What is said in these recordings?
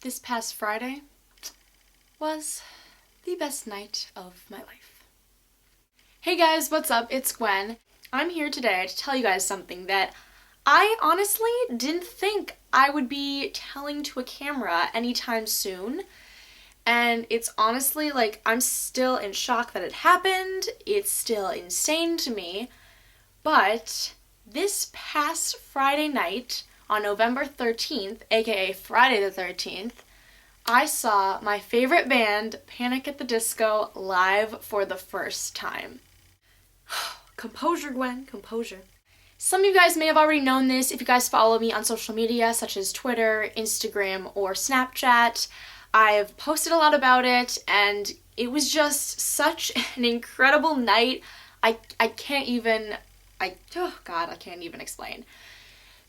This past Friday was the best night of my life. Hey guys, what's up? It's Gwen. I'm here today to tell you guys something that I honestly didn't think I would be telling to a camera anytime soon. And it's honestly like I'm still in shock that it happened. It's still insane to me. But this past Friday night, on November 13th, aka Friday the 13th, I saw my favorite band, Panic at the Disco, live for the first time. Composure, Gwen, composure. Some of you guys may have already known this if you guys follow me on social media such as Twitter, Instagram, or Snapchat. I've posted a lot about it, and it was just such an incredible night. I can't even explain.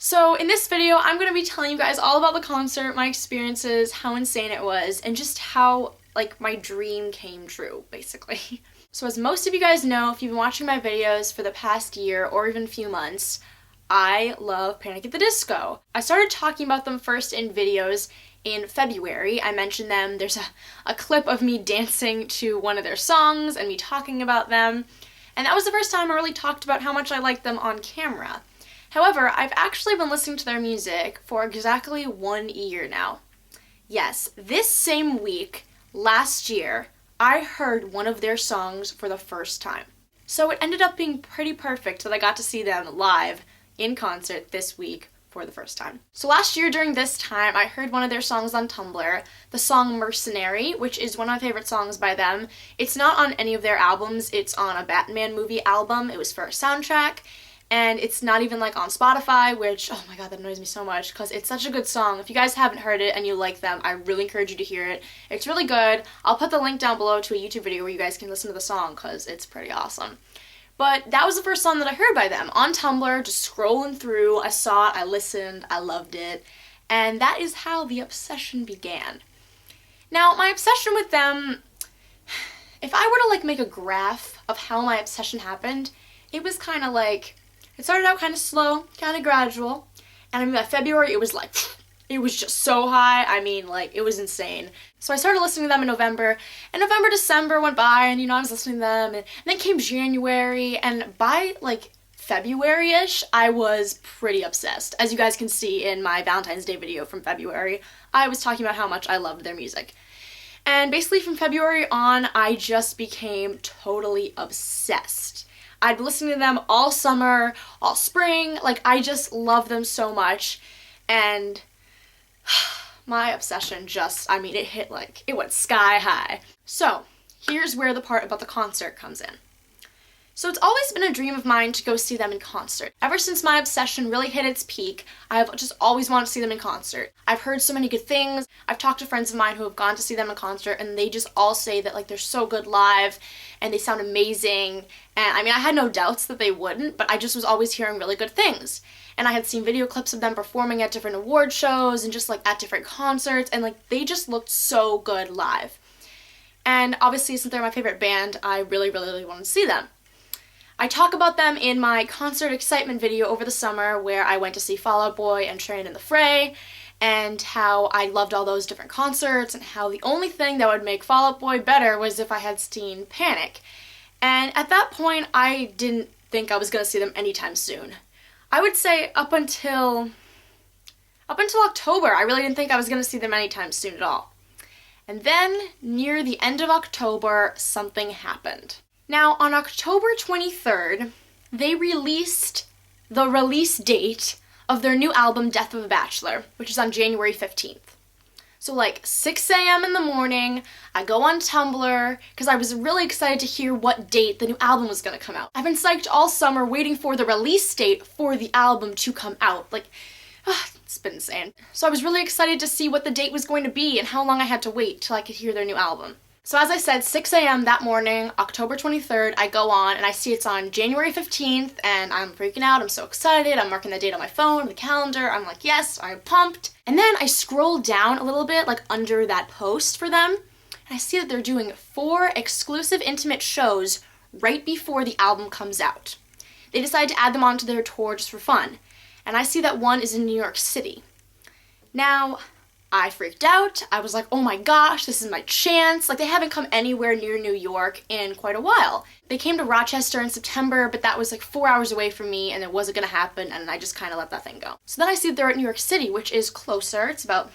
So in this video, I'm going to be telling you guys all about the concert, my experiences, how insane it was, and just how, like, my dream came true, basically. So as most of you guys know, if you've been watching my videos for the past year or even a few months, I love Panic at the Disco. I started talking about them first in videos in February. I mentioned them. There's a clip of me dancing to one of their songs and me talking about them. And that was the first time I really talked about how much I liked them on camera. However, I've actually been listening to their music for exactly 1 year now. Yes, this same week, last year, I heard one of their songs for the first time. So it ended up being pretty perfect that I got to see them live in concert this week for the first time. So last year during this time, I heard one of their songs on Tumblr, the song Mercenary, which is one of my favorite songs by them. It's not on any of their albums, it's on a Batman movie album. It was for a soundtrack. And it's not even like on Spotify, which, oh my god, that annoys me so much because it's such a good song. If you guys haven't heard it and you like them, I really encourage you to hear it. It's really good. I'll put the link down below to a YouTube video where you guys can listen to the song because it's pretty awesome. But that was the first song that I heard by them on Tumblr, just scrolling through. I saw it, I listened, I loved it. And that is how the obsession began. Now, my obsession with them, if I were to like make a graph of how my obsession happened, it was kind of like, it started out kind of slow, kind of gradual, and I mean by February it was like, it was just so high, I mean like it was insane. So I started listening to them in November, and November, December went by, and I was listening to them, and then came January, and by like February-ish, I was pretty obsessed. As you guys can see in my Valentine's Day video from February, I was talking about how much I loved their music. And basically from February on, I just became totally obsessed. I'd been listening to them all summer, all spring, like I just love them so much, and my obsession just, I mean, it went sky high. So, here's where the part about the concert comes in. So it's always been a dream of mine to go see them in concert. Ever since my obsession really hit its peak, I've just always wanted to see them in concert. I've heard so many good things. I've talked to friends of mine who have gone to see them in concert, and they just all say that like they're so good live and they sound amazing. And I mean, I had no doubts that they wouldn't, but I just was always hearing really good things. And I had seen video clips of them performing at different award shows and just like at different concerts, and like they just looked so good live. And obviously, since they're my favorite band, I really, really, really wanted to see them. I talk about them in my concert excitement video over the summer where I went to see Fall Out Boy and Train in the Fray, and how I loved all those different concerts, and how the only thing that would make Fall Out Boy better was if I had seen Panic. And at that point, I didn't think I was going to see them anytime soon. I would say up until October, I really didn't think I was going to see them anytime soon at all. And then, near the end of October, something happened. Now, on October 23rd, they released the release date of their new album, Death of a Bachelor, which is on January 15th. So like 6 a.m. in the morning, I go on Tumblr, because I was really excited to hear what date the new album was going to come out. I've been psyched all summer waiting for the release date for the album to come out. Like, it's been insane. So I was really excited to see what the date was going to be and how long I had to wait till I could hear their new album. So as I said, 6 a.m. that morning, October 23rd, I go on and I see it's on January 15th, and I'm freaking out, I'm so excited, I'm marking the date on my phone, the calendar, I'm like, yes, I'm pumped. And then I scroll down a little bit, like under that post for them, and I see that they're doing 4 exclusive intimate shows right before the album comes out. They decided to add them onto their tour just for fun, and I see that one is in New York City. Now, I freaked out. I was like, oh my gosh, this is my chance. Like, they haven't come anywhere near New York in quite a while. They came to Rochester in September, but that was like 4 hours away from me and it wasn't gonna happen, and I just kind of let that thing go. So then I see that they're at New York City, which is closer. It's about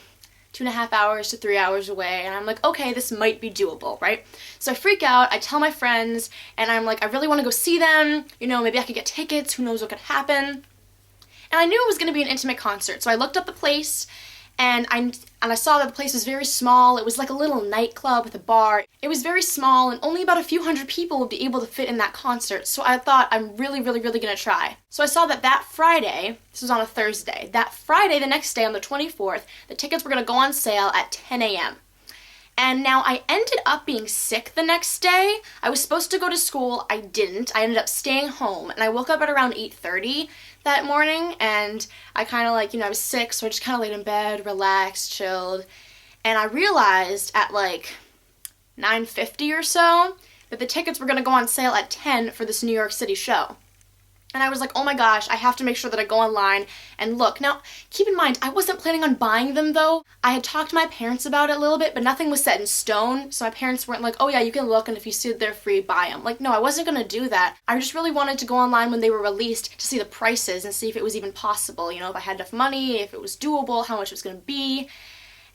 2.5 hours to 3 hours away, and I'm like, okay, this might be doable, right? So I freak out, I tell my friends, and I'm like, I really want to go see them, you know, maybe I could get tickets, who knows what could happen. And I knew it was going to be an intimate concert, so I looked up the place, and I saw that the place was very small. It was like a little nightclub with a bar. It was very small, and only about a few hundred people would be able to fit in that concert, so I thought, I'm really gonna try. So I saw that Friday, this was on a Thursday, that Friday, the next day on the 24th, the tickets were gonna go on sale at 10 a.m. And now I ended up being sick the next day. I was supposed to go to school, I didn't. I ended up staying home, and I woke up at around 8:30 that morning, and I kind of like, you know, I was sick, so I just kind of laid in bed, relaxed, chilled, and I realized at like 9:50 or so that the tickets were going to go on sale at 10 for this New York City show. And I was like, oh my gosh, I have to make sure that I go online and look. Now, keep in mind, I wasn't planning on buying them though. I had talked to my parents about it a little bit, but nothing was set in stone. So my parents weren't like, oh yeah, you can look, and if you see that they're free, buy them. Like, no, I wasn't gonna do that. I just really wanted to go online when they were released to see the prices and see if it was even possible. You know, if I had enough money, if it was doable, how much it was gonna be.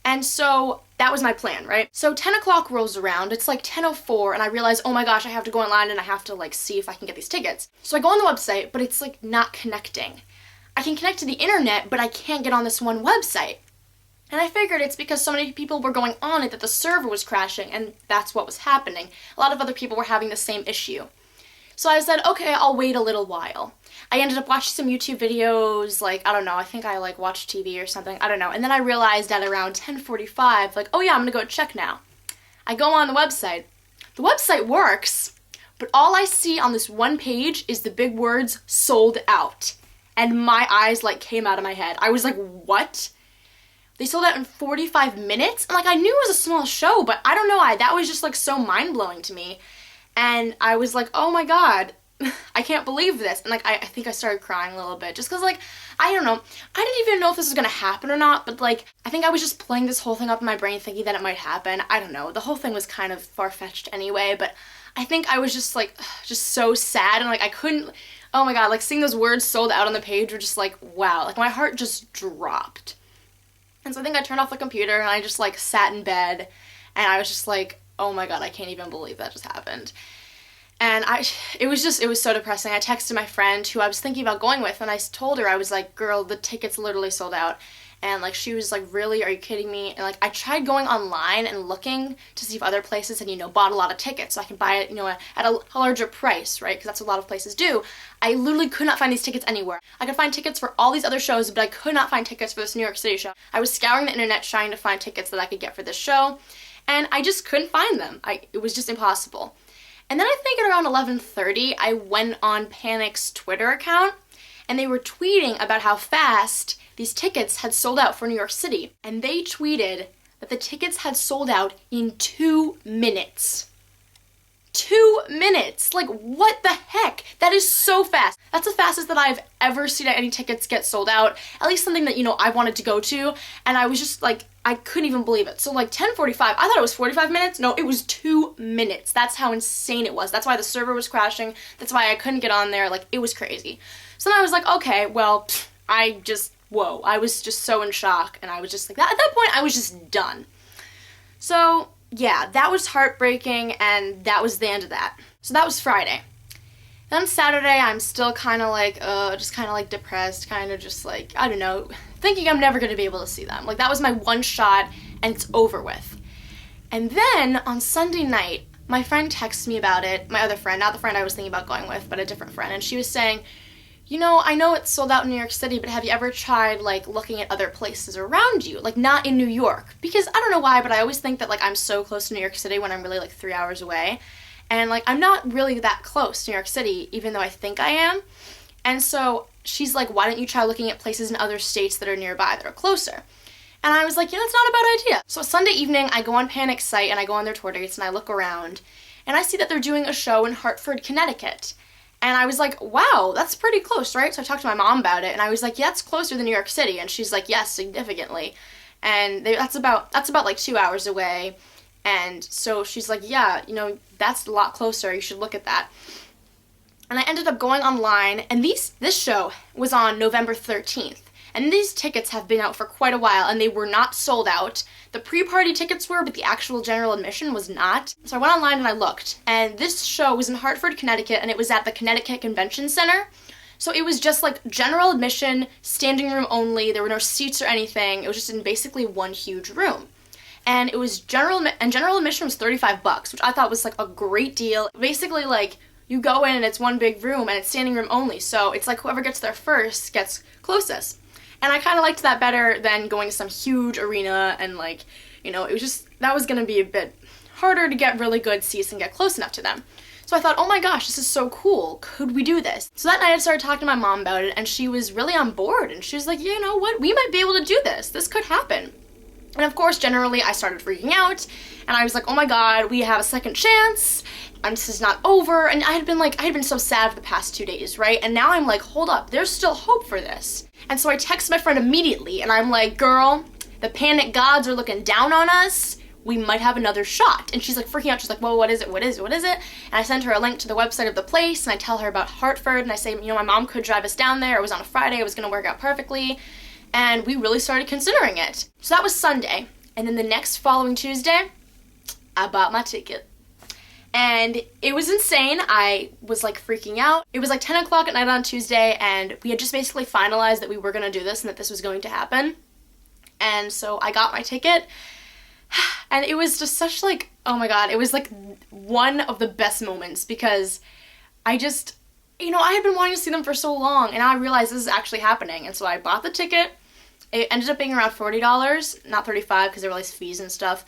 And so that was my plan, right? So 10 o'clock rolls around, it's like 10:04, and I realize, oh my gosh, I have to go online and I have to like see if I can get these tickets. So I go on the website, but it's like not connecting. I can connect to the internet, but I can't get on this one website. And I figured it's because so many people were going on it that the server was crashing, and that's what was happening. A lot of other people were having the same issue. So I said, okay, I'll wait a little while. I ended up watching some YouTube videos, like, I don't know, I think I like watched TV or something, I don't know. And then I realized at around 10:45, like, oh yeah, I'm gonna go check now. I go on the website. The website works, but all I see on this one page is the big words, sold out. And my eyes like came out of my head. I was like, what? They sold out in 45 minutes? And like, I knew it was a small show, but I don't know why, that was just like so mind-blowing to me. And I was like, oh my god, I can't believe this. And like, I think I started crying a little bit just because like, I don't know, I didn't even know if this was gonna happen or not, but like, I think I was just playing this whole thing up in my brain thinking that it might happen. I don't know, the whole thing was kind of far-fetched anyway, but I think I was just like, just so sad, and like, I couldn't, oh my god, like seeing those words sold out on the page were just like, wow, like my heart just dropped. And so I think I turned off the computer and I just like sat in bed and I was just like, oh my god, I can't even believe that just happened. And it was so depressing. I texted my friend who I was thinking about going with, and I told her, I was like, girl, the tickets literally sold out. And like, she was like, really, are you kidding me? And like, I tried going online and looking to see if other places had, you know, bought a lot of tickets so I can buy it, you know, at a larger price, right? Because that's what a lot of places do. I literally could not find these tickets anywhere. I could find tickets for all these other shows, but I could not find tickets for this New York City show. I was scouring the internet trying to find tickets that I could get for this show, and I just couldn't find them. It was just impossible. And then I think at around 11:30, I went on Panic's Twitter account, and they were tweeting about how fast these tickets had sold out for New York City. And they tweeted that the tickets had sold out in 2 minutes. 2 minutes! Like, what the heck? That is so fast. That's the fastest that I've ever seen any tickets get sold out. At least something that, you know, I wanted to go to. And I was just like, I couldn't even believe it. So like 10:45, I thought it was 45 minutes. No, it was 2 minutes. That's how insane it was. That's why the server was crashing. That's why I couldn't get on there. Like, it was crazy. So then I was like, okay, well, whoa. I was just so in shock. And I was just like, at that point, I was just done. So yeah, that was heartbreaking, and that was the end of that. So that was Friday. Then Saturday, I'm still kind of like, just kind of like depressed, kind of just like, I don't know, thinking I'm never going to be able to see them. Like, that was my one shot, and it's over with. And then on Sunday night, my friend texted me about it, my other friend, not the friend I was thinking about going with, but a different friend, and she was saying, you know, I know it's sold out in New York City, but have you ever tried, like, looking at other places around you? Like, not in New York. Because I don't know why, but I always think that, like, I'm so close to New York City when I'm really, like, 3 hours away. And, like, I'm not really that close to New York City, even though I think I am. And so she's like, why don't you try looking at places in other states that are nearby, that are closer? And I was like, you know, it's not a bad idea. So Sunday evening, I go on Panic's site, and I go on their tour dates, and I look around, and I see that they're doing a show in Hartford, Connecticut. And I was like, wow, that's pretty close, right? So I talked to my mom about it, and I was like, yeah, it's closer than New York City. And she's like, yes, significantly. and that's about like 2 hours away. And so she's like, yeah, you know, that's a lot closer, you should look at that. And I ended up going online, and this show was on November 13th. And these tickets have been out for quite a while, and they were not sold out. The pre-party tickets were, but the actual general admission was not. So I went online and I looked, and this show was in Hartford, Connecticut, and it was at the Connecticut Convention Center. So it was just like general admission, standing room only, there were no seats or anything. It was just in basically one huge room. And it was general admission was $35, which I thought was like a great deal. Basically, like, you go in and it's one big room and it's standing room only, so it's like whoever gets there first gets closest. And I kind of liked that better than going to some huge arena, and like, you know, it was just, that was going to be a bit harder to get really good seats and get close enough to them. So I thought, oh my gosh, this is so cool, could we do this? So that night I started talking to my mom about it, and she was really on board, and she was like, you know what, we might be able to do this could happen. And of course, generally, I started freaking out, and I was like, oh my god, we have a second chance, and this is not over. And I had been so sad for the past 2 days, right? And now I'm like, hold up, there's still hope for this. And so I text my friend immediately, and I'm like, girl, the panic gods are looking down on us, we might have another shot. And she's like freaking out, she's like, whoa, what is it? And I send her a link to the website of the place, and I tell her about Hartford, and I say, you know, my mom could drive us down there, it was on a Friday, it was gonna work out perfectly. And we really started considering it. So that was Sunday. And then the next following Tuesday, I bought my ticket. And it was insane. I was like freaking out. It was like 10 o'clock at night on Tuesday, and we had just basically finalized that we were gonna do this and that this was going to happen. And so I got my ticket, and it was just such like, oh my god, it was like one of the best moments, because I just, you know, I had been wanting to see them for so long, and I realized this is actually happening. And so I bought the ticket. It ended up being around $40, not $35 because there were like fees and stuff,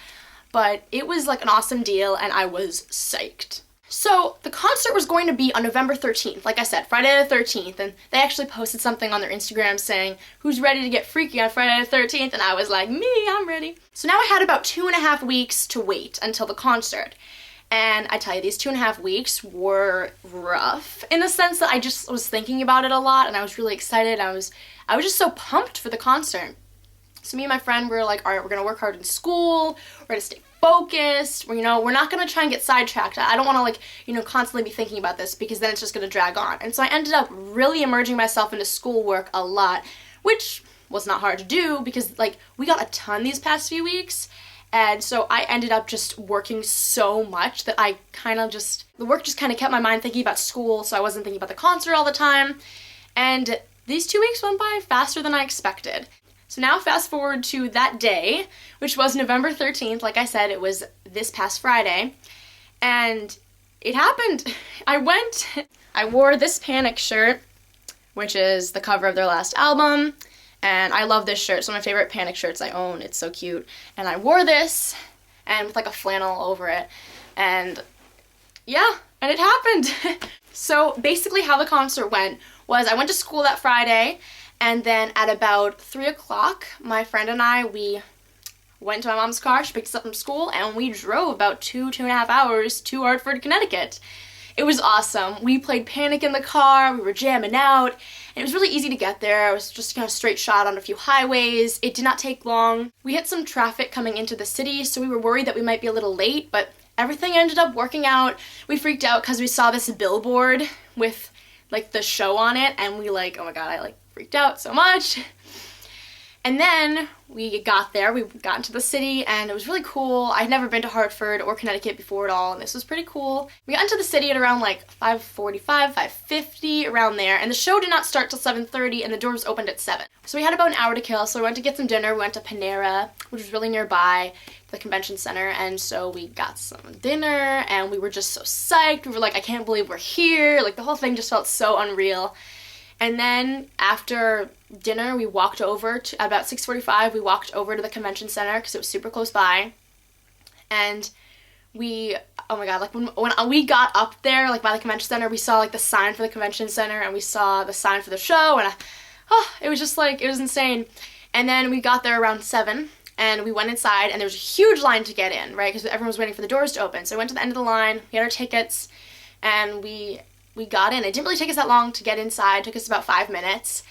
but it was like an awesome deal, and I was psyched. So the concert was going to be on November 13th, like I said, Friday the 13th, and they actually posted something on their Instagram saying, who's ready to get freaky on Friday the 13th, and I was like, me, I'm ready. So now I had about 2.5 weeks to wait until the concert. And I tell you, these 2.5 weeks were rough in the sense that I just was thinking about it a lot, and I was really excited. I was just so pumped for the concert. So me and my friend were like, all right, we're gonna work hard in school, we're gonna stay focused, we're not gonna try and get sidetracked. I don't wanna constantly be thinking about this, because then it's just gonna drag on. And so I ended up really immersing myself into schoolwork a lot, which was not hard to do because we got a ton these past few weeks. And so I ended up just working so much that the work just kind of kept my mind thinking about school, so I wasn't thinking about the concert all the time. And these 2 weeks went by faster than I expected. So now fast forward to that day, which was November 13th. Like I said, it was this past Friday. And it happened. I wore this Panic shirt, which is the cover of their last album. And I love this shirt. It's one of my favorite Panic shirts I own. It's so cute. And I wore this, and with like a flannel over it. And yeah, and it happened. So basically how the concert went was I went to school that Friday, and then at about 3 o'clock, my friend and we went to my mom's car, she picked us up from school, and we drove about 2.5 hours to Hartford, Connecticut. It was awesome. We played Panic in the car, we were jamming out, and it was really easy to get there. I was just kind of straight shot on a few highways. It did not take long. We hit some traffic coming into the city, so we were worried that we might be a little late, but everything ended up working out. We freaked out because we saw this billboard with the show on it, and we oh my god, I freaked out so much. And then we got there, we got into the city, and it was really cool. I'd never been to Hartford or Connecticut before at all, and this was pretty cool. We got into the city at around 5:45, 5:50, around there, and the show did not start till 7:30, and the doors opened at 7. So we had about an hour to kill, so we went to get some dinner. We went to Panera, which was really nearby the convention center, and so we got some dinner, and we were just so psyched. We were like, I can't believe we're here. The whole thing just felt so unreal. And then after dinner, we walked over to, at about 6:45, we walked over to the convention center because it was super close by. And oh my god, when we got up there, by the convention center, we saw the sign for the convention center, and we saw the sign for the show, and it was just it was insane. And then we got there around 7, and we went inside, and there was a huge line to get in, right, because everyone was waiting for the doors to open. So we went to the end of the line, we had our tickets, and we got in. It didn't really take us that long to get inside. It took us about 5 minutes.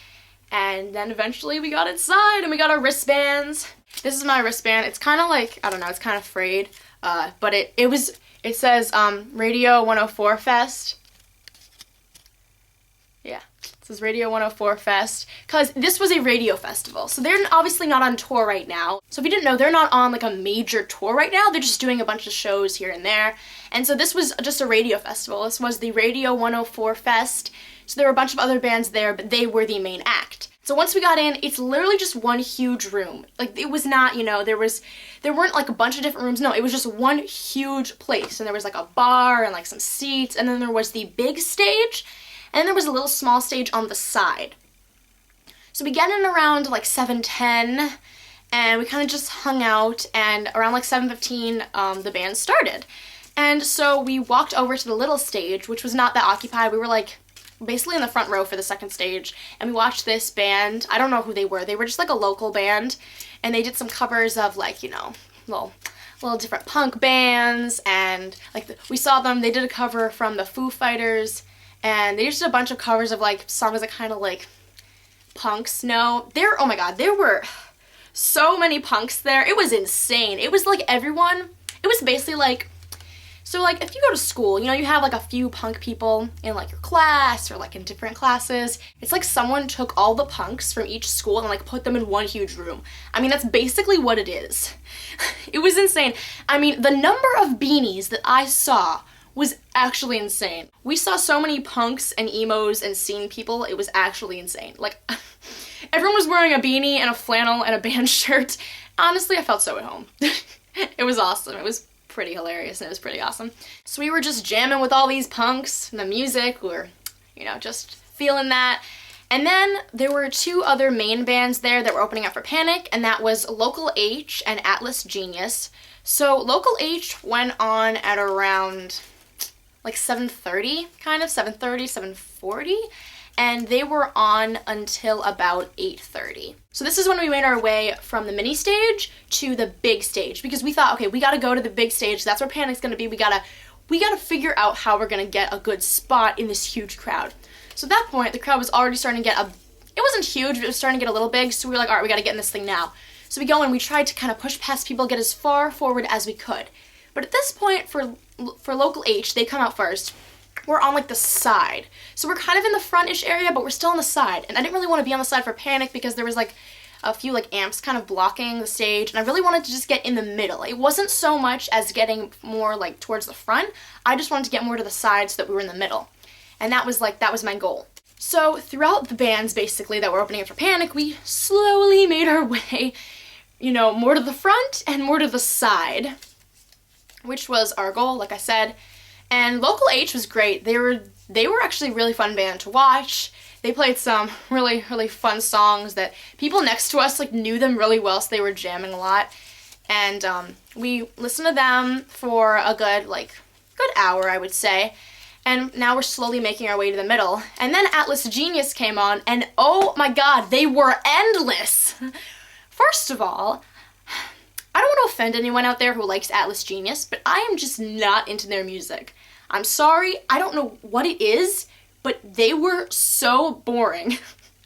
And then eventually we got inside and we got our wristbands. This is my wristband. It's kind of like, I don't know, it's kind of frayed. But it says Radio 104 Fest. Yeah, it says Radio 104 Fest, because this was a radio festival. So they're obviously not on tour right now. So if you didn't know, they're not on like a major tour right now. They're just doing a bunch of shows here and there. And so this was just a radio festival. This was the Radio 104 Fest. So there were a bunch of other bands there, but they were the main act. So once we got in, it's literally just one huge room. Like, it was not, you know, there weren't like a bunch of different rooms. No, it was just one huge place. And there was like a bar and like some seats. And then there was the big stage. And then there was a little small stage on the side. So we get in around like 7:10, and we kind of just hung out, and around like 7:15, the band started. And so we walked over to the little stage, which was not that occupied. We were like basically in the front row for the second stage, and we watched this band. I don't know who they were. They were just like a local band, and they did some covers of like, you know, little different punk bands, and like we saw them. They did a cover from the Foo Fighters. And they just did a bunch of covers of like songs that kind of like punks. No, oh my god, there were so many punks there. It was insane. It was like everyone, it was basically like, so like if you go to school, you know, you have like a few punk people in like your class or like in different classes. It's like someone took all the punks from each school and like put them in one huge room. I mean, that's basically what it is. It was insane. I mean, the number of beanies that I saw was actually insane. We saw so many punks and emos and scene people, it was actually insane. Like, everyone was wearing a beanie and a flannel and a band shirt. Honestly, I felt so at home. It was awesome. It was pretty hilarious and it was pretty awesome. So we were just jamming with all these punks and the music. We were, you know, just feeling that. And then there were two other main bands there that were opening up for Panic, and that was Local H and Atlas Genius. So Local H went on at around like 7:30, kind of, 7:30, 7:40, and they were on until about 8:30. So this is when we made our way from the mini stage to the big stage, because we thought, okay, we gotta go to the big stage, that's where Panic's gonna be, we gotta figure out how we're gonna get a good spot in this huge crowd. So at that point, the crowd was already starting to get it wasn't huge, but it was starting to get a little big, so we were like, all right, we gotta get in this thing now. So we go and we tried to kind of push past people, get as far forward as we could. But at this point, for Local H, they come out first. We're on like the side. So we're kind of in the front-ish area, but we're still on the side. And I didn't really want to be on the side for Panic because there was like a few like amps kind of blocking the stage. And I really wanted to just get in the middle. It wasn't so much as getting more like towards the front. I just wanted to get more to the side so that we were in the middle. And that was my goal. So throughout the bands basically that were opening up for Panic, we slowly made our way, you know, more to the front and more to the side, which was our goal, like I said. And Local H was great. They were actually a really fun band to watch. They played some really, really fun songs that people next to us like knew them really well, so they were jamming a lot. And we listened to them for a good hour, I would say. And now we're slowly making our way to the middle. And then Atlas Genius came on, and oh my god, they were endless! First of all, I don't want to offend anyone out there who likes Atlas Genius, but I am just not into their music. I'm sorry, I don't know what it is, but they were so boring.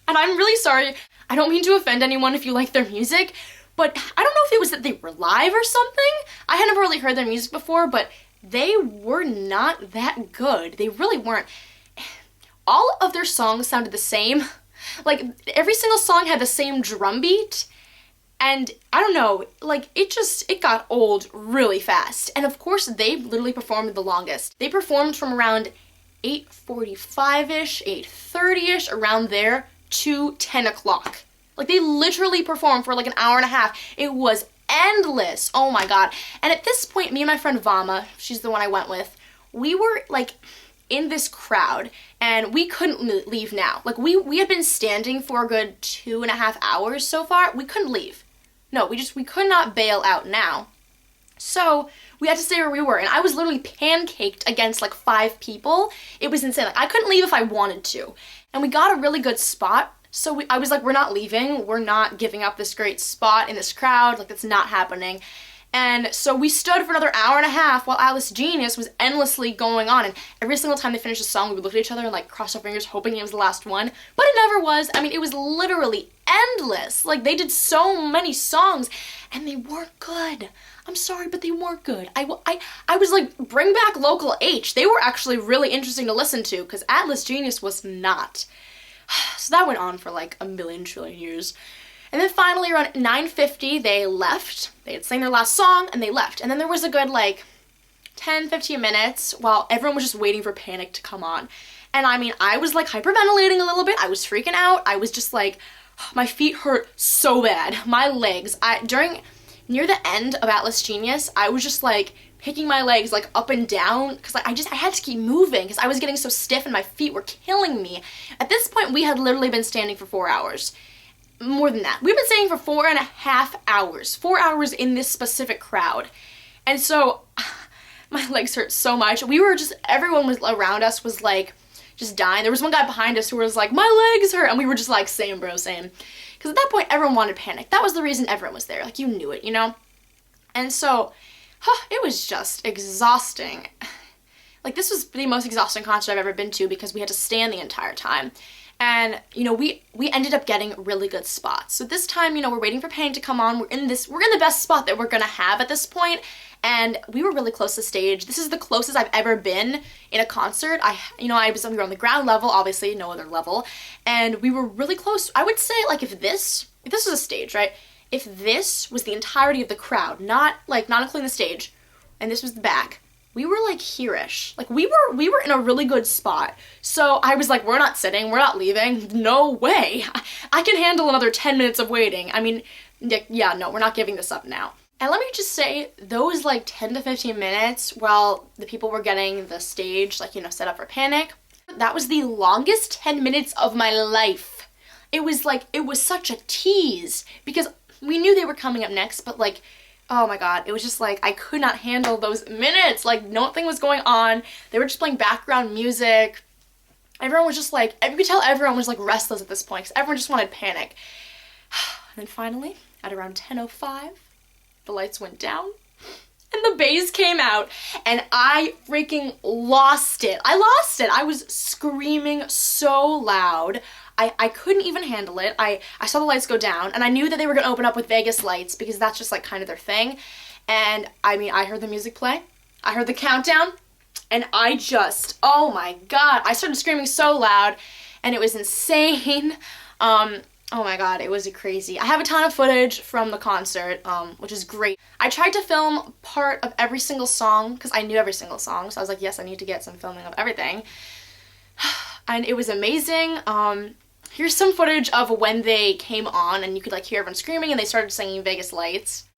And I'm really sorry, I don't mean to offend anyone if you like their music, but I don't know if it was that they were live or something. I had never really heard their music before, but they were not that good. They really weren't. All of their songs sounded the same. Like, every single song had the same drum beat. And I don't know, like, it got old really fast. And of course, they literally performed the longest. They performed from around 8:45-ish, 8:30-ish, around there, to 10 o'clock. Like, they literally performed for like an hour and a half. It was endless. Oh my god. And at this point, me and my friend Vama, she's the one I went with, we were like in this crowd and we couldn't leave now. Like, we had been standing for a good 2.5 hours so far. We couldn't leave. No, we could not bail out now. So we had to stay where we were, and I was literally pancaked against like 5 people. It was insane. Like, I couldn't leave if I wanted to. And we got a really good spot. So I was like, we're not leaving. We're not giving up this great spot in this crowd. Like, that's not happening. And so we stood for another hour and a half while Atlas Genius was endlessly going on. And every single time they finished a song, we would look at each other and like cross our fingers hoping it was the last one. But it never was. I mean, it was literally endless. Like, they did so many songs and they weren't good. I'm sorry, but they weren't good. I was like, bring back Local H. They were actually really interesting to listen to because Atlas Genius was not. So that went on for like a million trillion years. And then finally around 9:50 they left. They had sang their last song and they left. And then there was a good like 10-15 minutes while everyone was just waiting for Panic to come on. And I mean, I was like hyperventilating a little bit. I was freaking out. I was just like, my feet hurt so bad. My legs, near the end of Atlas Genius, I was just like picking my legs like up and down because I had to keep moving because I was getting so stiff and my feet were killing me. At this point, we had literally been standing for 4 hours. More than that. We've been standing for 4.5 hours. 4 hours in this specific crowd. And so my legs hurt so much. Everyone was around us was like just dying. There was one guy behind us who was like, my legs hurt. And we were just like, same bro, same. Because at that point, everyone wanted Panic. That was the reason everyone was there. Like, you knew it, you know? And so, it was just exhausting. Like, this was the most exhausting concert I've ever been to because we had to stand the entire time. And, you know, we ended up getting really good spots. So this time, you know, we're waiting for Panic to come on. We're in the best spot that we're gonna have at this point. And we were really close to stage. This is the closest I've ever been in a concert. We were on the ground level, obviously, no other level. And we were really close. I would say, like, if this was a stage, right? If this was the entirety of the crowd, not including the stage, and this was the back, we were like here-ish. Like, we were in a really good spot. So I was like, we're not sitting, we're not leaving, no way. I can handle another 10 minutes of waiting. I mean, yeah, no, we're not giving this up now. And let me just say, those like 10 to 15 minutes while the people were getting the stage, like, you know, set up for Panic, that was the longest 10 minutes of my life. It was such a tease because we knew they were coming up next, but like, oh my god, it was just like, I could not handle those minutes. Like, nothing was going on. They were just playing background music. Everyone was just like, you could tell everyone was like restless at this point because everyone just wanted Panic. And then finally, at around 10:05, the lights went down and the bass came out and I freaking lost it. I lost it. I was screaming so loud. I couldn't even handle it. I saw the lights go down and I knew that they were going to open up with Vegas lights because that's just like kind of their thing. And I mean, I heard the music play. I heard the countdown and oh my god, I started screaming so loud and it was insane. Oh my god, it was crazy. I have a ton of footage from the concert, which is great. I tried to film part of every single song because I knew every single song. So I was like, yes, I need to get some filming of everything. And it was amazing. Here's some footage of when they came on and you could like hear everyone screaming and they started singing Vegas Lights.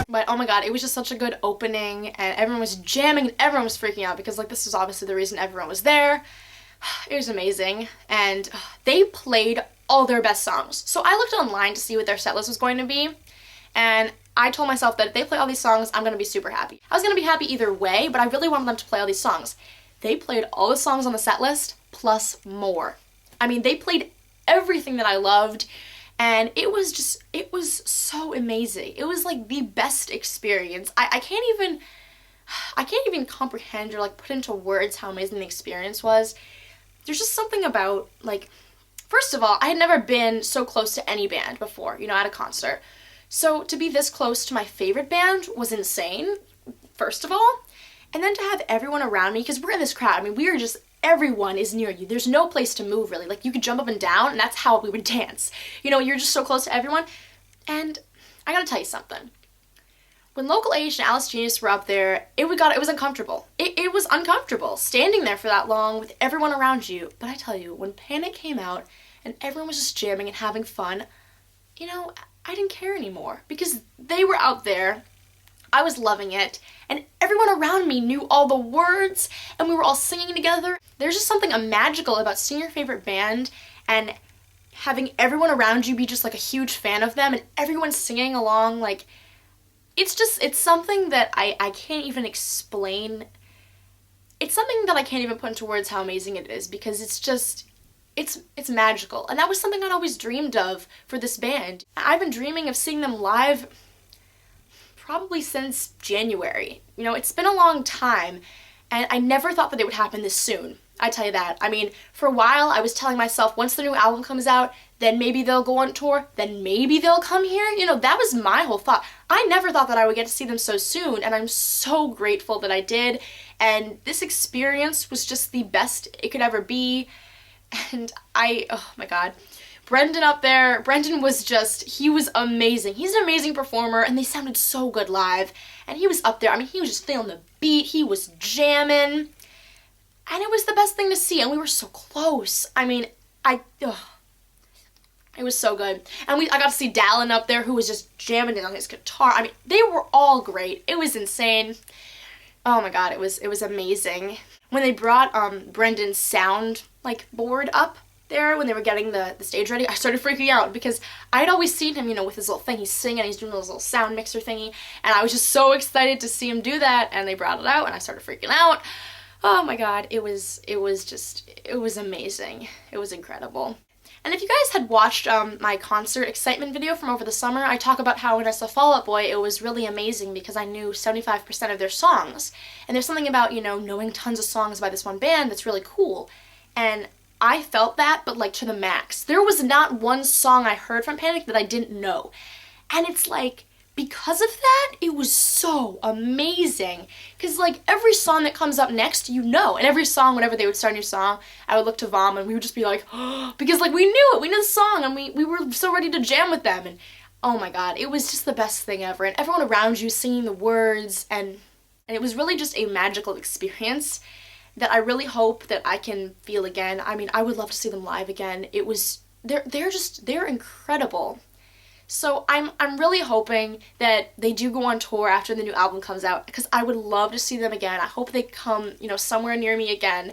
But oh my god, it was just such a good opening and everyone was jamming and everyone was freaking out because like this is obviously the reason everyone was there. It was amazing and they played all their best songs. So I looked online to see what their set list was going to be and I told myself that if they play all these songs, I'm going to be super happy. I was going to be happy either way, but I really wanted them to play all these songs. They played all the songs on the set list plus more. I mean, they played everything that I loved. And it was so amazing. It was like the best experience. I can't even comprehend or like put into words how amazing the experience was. There's just something about like, first of all, I had never been so close to any band before, you know, at a concert. So to be this close to my favorite band was insane, first of all. And then to have everyone around me, because we're in this crowd, I mean, everyone is near you. There's no place to move, really. Like, you could jump up and down, and that's how we would dance. You know, you're just so close to everyone. And I gotta tell you something. When Local H and Alice Genius were up there, it was uncomfortable. It was uncomfortable standing there for that long with everyone around you. But I tell you, when Panic came out and everyone was just jamming and having fun, you know, I didn't care anymore because they were out there. I was loving it, and everyone around me knew all the words, and we were all singing together. There's just something magical about seeing your favorite band and having everyone around you be just like a huge fan of them and everyone singing along. Like, it's something that I can't even explain. It's something that I can't even put into words how amazing it is, because it's magical. And that was something I'd always dreamed of for this band. I've been dreaming of seeing them live probably since January. You know, it's been a long time, and I never thought that it would happen this soon. I tell you that. I mean, for a while I was telling myself once the new album comes out, then maybe they'll go on tour, then maybe they'll come here. You know, that was my whole thought. I never thought that I would get to see them so soon, and I'm so grateful that I did. And this experience was just the best it could ever be. And oh my God. Brendan up there, he was amazing. He's an amazing performer, and they sounded so good live. And he was up there, I mean, he was just feeling the beat, he was jamming. And it was the best thing to see, and we were so close. I mean, it was so good. And I got to see Dallin up there, who was just jamming it on his guitar. I mean, they were all great. It was insane. Oh my God, it was amazing. When they brought Brendan's sound board up there, when they were getting the stage ready, I started freaking out because I had always seen him, you know, with his little thing. He's singing, he's doing this little sound mixer thingy, and I was just so excited to see him do that, and they brought it out, and I started freaking out. Oh my God, it was amazing. It was incredible. And if you guys had watched my concert excitement video from over the summer, I talk about how when I saw Fall Out Boy, it was really amazing because I knew 75% of their songs. And there's something about, you know, knowing tons of songs by this one band that's really cool. And I felt that, but to the max. There was not one song I heard from Panic that I didn't know. And it's because of that, it was so amazing. Because every song that comes up next, you know. And every song, whenever they would start a new song, I would look to Vom and we would just be like, oh, because we knew it. We knew the song and we were so ready to jam with them. And oh my God, it was just the best thing ever. And everyone around you singing the words, and it was really just a magical experience that I really hope that I can feel again. I mean, I would love to see them live again. They're incredible. So I'm really hoping that they do go on tour after the new album comes out, because I would love to see them again. I hope they come, you know, somewhere near me again.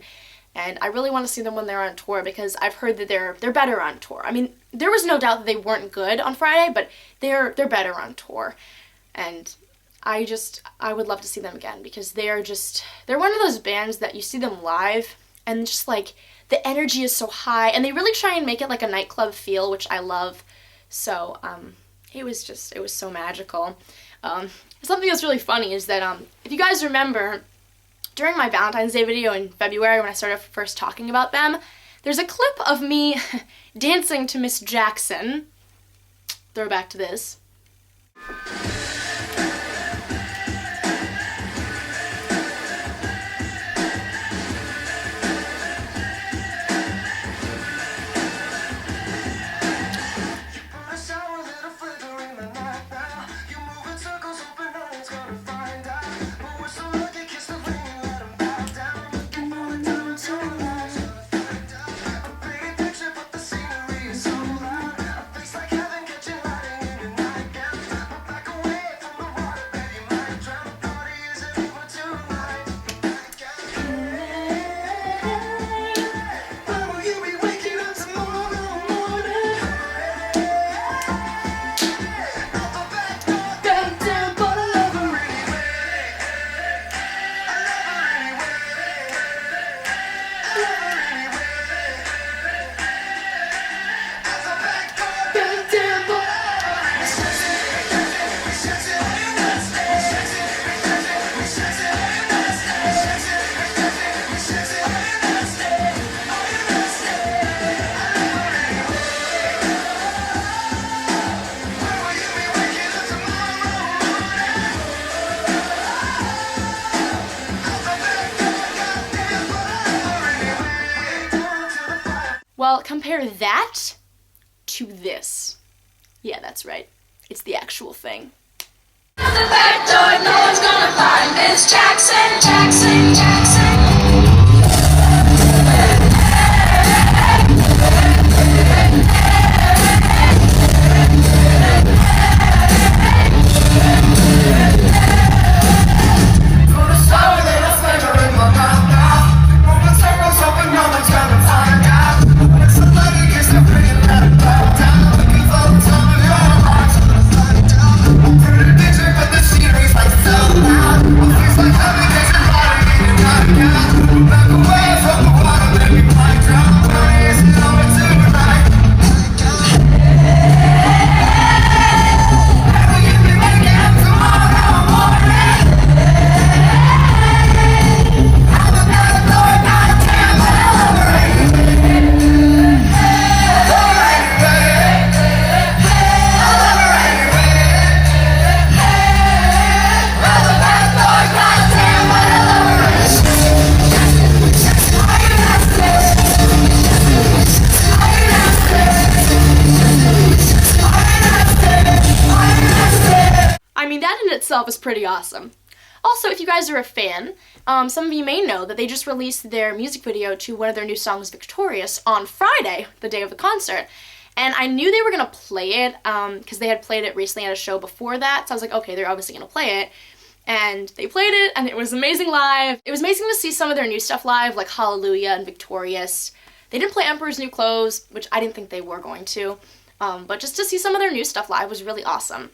And I really want to see them when they're on tour, because I've heard that they're better on tour. I mean, there was no doubt that they weren't good on Friday, but they're better on tour. And I would love to see them again, because they're one of those bands that you see them live and just the energy is so high, and they really try and make it like a nightclub feel, which I love. So it was so magical. Something that's really funny is that if you guys remember, during my Valentine's Day video in February when I started first talking about them, there's a clip of me dancing to Miss Jackson. Throw back to this. Well, compare that to this. Yeah, that's right. It's the actual thing. The back door, no one's gonna find Miss Jackson, Jackson, Jackson. Itself is pretty awesome. Also, if you guys are a fan, some of you may know that they just released their music video to one of their new songs, Victorious, on Friday, the day of the concert. And I knew they were going to play it because they had played it recently at a show before that. So I was like, okay, they're obviously going to play it. And they played it, and it was amazing live. It was amazing to see some of their new stuff live, like Hallelujah and Victorious. They didn't play Emperor's New Clothes, which I didn't think they were going to. But just to see some of their new stuff live was really awesome.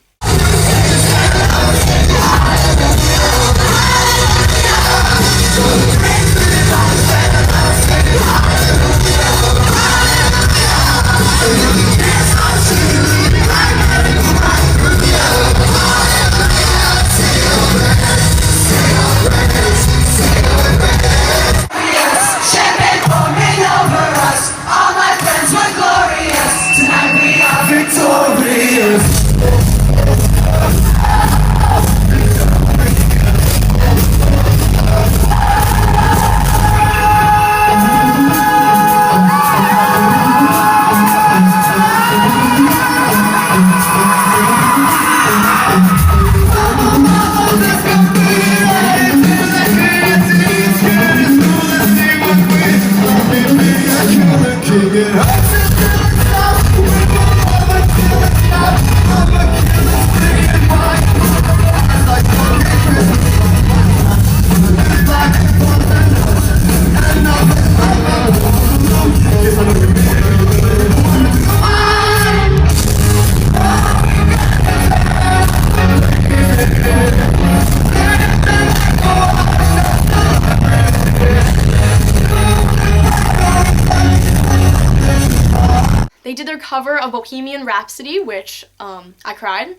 They did their cover of Bohemian Rhapsody, which I cried.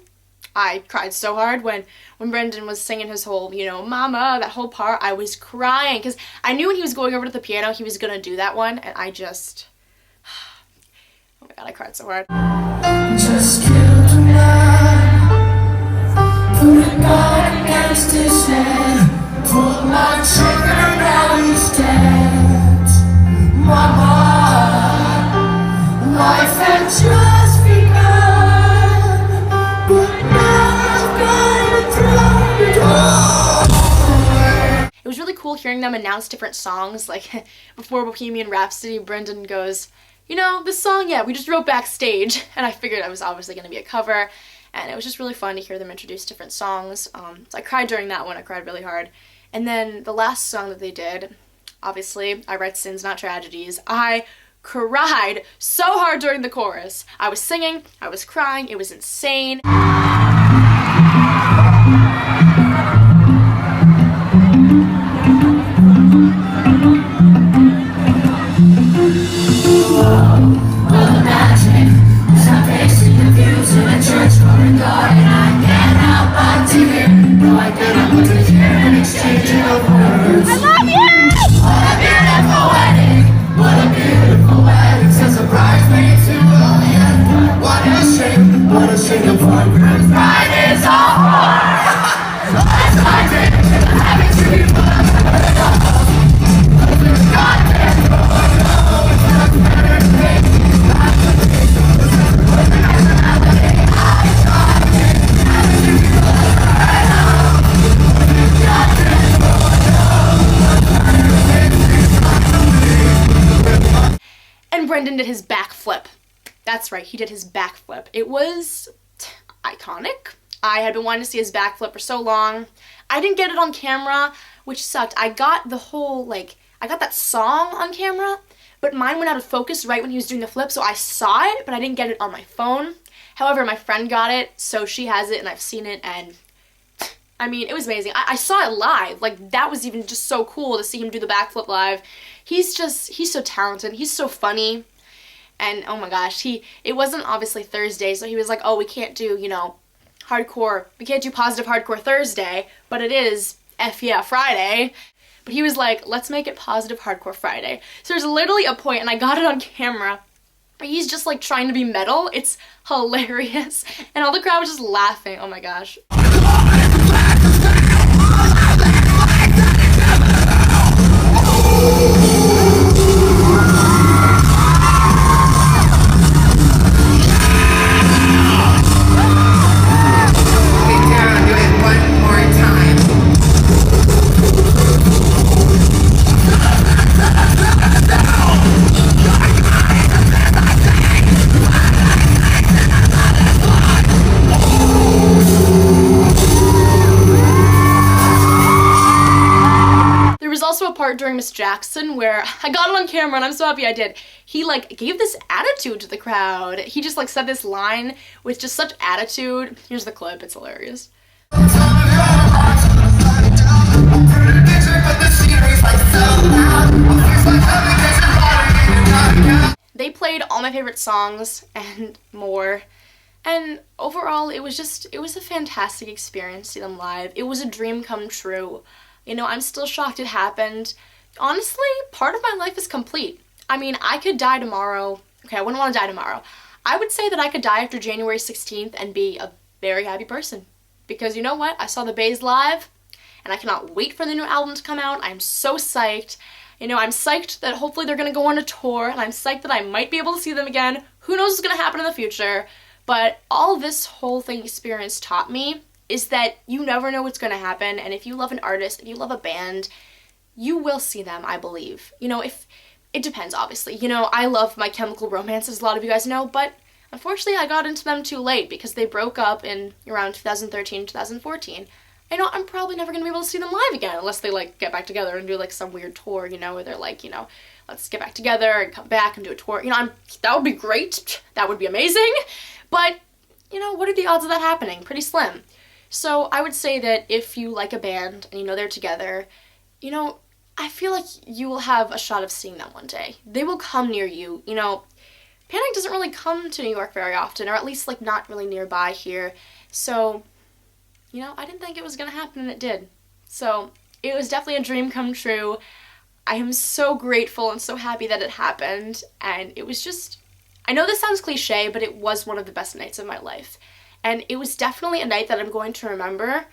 I cried so hard when Brendan was singing his whole, you know, mama, that whole part. I was crying because I knew when he was going over to the piano he was going to do that one, and I just, oh my god, I cried so hard. Just killed a man, put a gun against his head, pulled my trigger, now he's dead. Mama, life had just begun, but now I've got to throw it all. It was really cool hearing them announce different songs, like before Bohemian Rhapsody, Brendan goes, you know, this song, yeah, we just wrote backstage, and I figured it was obviously going to be a cover, and it was just really fun to hear them introduce different songs. So I cried during that one. I cried really hard. And then the last song that they did, obviously, I Write Sins Not Tragedies. I cried so hard during the chorus. I was singing, I was crying, it was insane. And Brendan did his backflip. That's right, he did his backflip. It was iconic. I had been wanting to see his backflip for so long. I didn't get it on camera, which sucked. I got the whole, I got that song on camera, but mine went out of focus right when he was doing the flip, so I saw it, but I didn't get it on my phone. However, my friend got it, so she has it, and I've seen it, and I mean, it was amazing. I saw it live. That was even just so cool to see him do the backflip live. He's so talented. He's so funny. And oh my gosh, it wasn't obviously Thursday, so he was like, oh, we can't do, hardcore, we can't do positive hardcore Thursday, but it is F yeah Friday. But he was like, let's make it positive hardcore Friday. So there's literally a point, and I got it on camera, where he's just trying to be metal. It's hilarious. And all the crowd was just laughing. Oh my gosh. Also a part during Miss Jackson where I got it on camera, and I'm so happy I did. He gave this attitude to the crowd. He just said this line with just such attitude. Here's the clip, it's hilarious. They played all my favorite songs and more. And overall, it was a fantastic experience to see them live. It was a dream come true. I'm still shocked it happened. Honestly, part of my life is complete. I mean, I could die tomorrow. Okay, I wouldn't want to die tomorrow. I would say that I could die after January 16th and be a very happy person. Because you know what? I saw the Bays live, and I cannot wait for the new album to come out. I'm so psyched. I'm psyched that hopefully they're going to go on a tour, and I'm psyched that I might be able to see them again. Who knows what's going to happen in the future? But all this whole thing experience taught me is that you never know what's going to happen, and if you love an artist, if you love a band, you will see them, I believe. If it depends, obviously. I love My Chemical Romance, as a lot of you guys know, but unfortunately I got into them too late because they broke up in around 2013, 2014. I know I'm probably never going to be able to see them live again unless they, get back together and do, some weird tour, where they're let's get back together and come back and do a tour. That would be great. That would be amazing. But, what are the odds of that happening? Pretty slim. So I would say that if you like a band and they're together, I feel like you will have a shot of seeing them one day. They will come near you. Panic doesn't really come to New York very often, or at least not really nearby here. So, I didn't think it was going to happen, and it did. So it was definitely a dream come true. I am so grateful and so happy that it happened, and it was just, I know this sounds cliche, but it was one of the best nights of my life. And it was definitely a night that I'm going to remember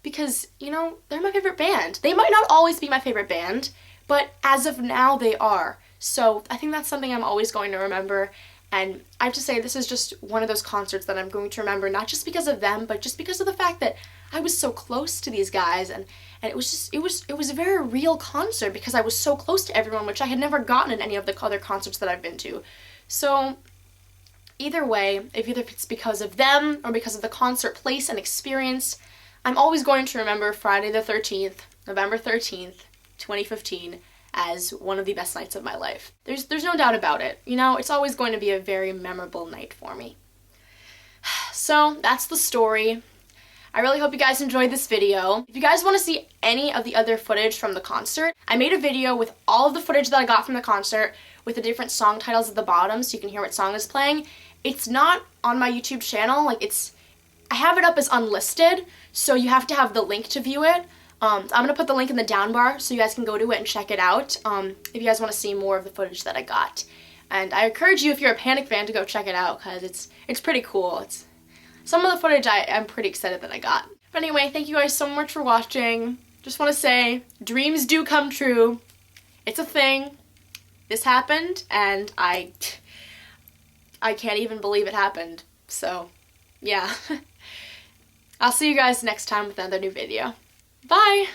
because, they're my favorite band. They might not always be my favorite band, but as of now, they are. So I think that's something I'm always going to remember. And I have to say, this is just one of those concerts that I'm going to remember, not just because of them, but just because of the fact that I was so close to these guys. And it was a very real concert because I was so close to everyone, which I had never gotten in any of the other concerts that I've been to. So either way, if it's because of them or because of the concert place and experience, I'm always going to remember Friday the 13th, November 13th, 2015, as one of the best nights of my life. There's no doubt about it. It's always going to be a very memorable night for me. So that's the story. I really hope you guys enjoyed this video. If you guys want to see any of the other footage from the concert, I made a video with all of the footage that I got from the concert with the different song titles at the bottom so you can hear what song is playing. It's not on my YouTube channel. I have it up as unlisted, so you have to have the link to view it. I'm going to put the link in the down bar so you guys can go to it and check it out if you guys want to see more of the footage that I got. And I encourage you, if you're a Panic fan, to go check it out because it's pretty cool. Some of the footage I'm pretty excited that I got. But anyway, thank you guys so much for watching. Just want to say, dreams do come true. It's a thing. This happened, and I can't even believe it happened. So, yeah. I'll see you guys next time with another new video. Bye!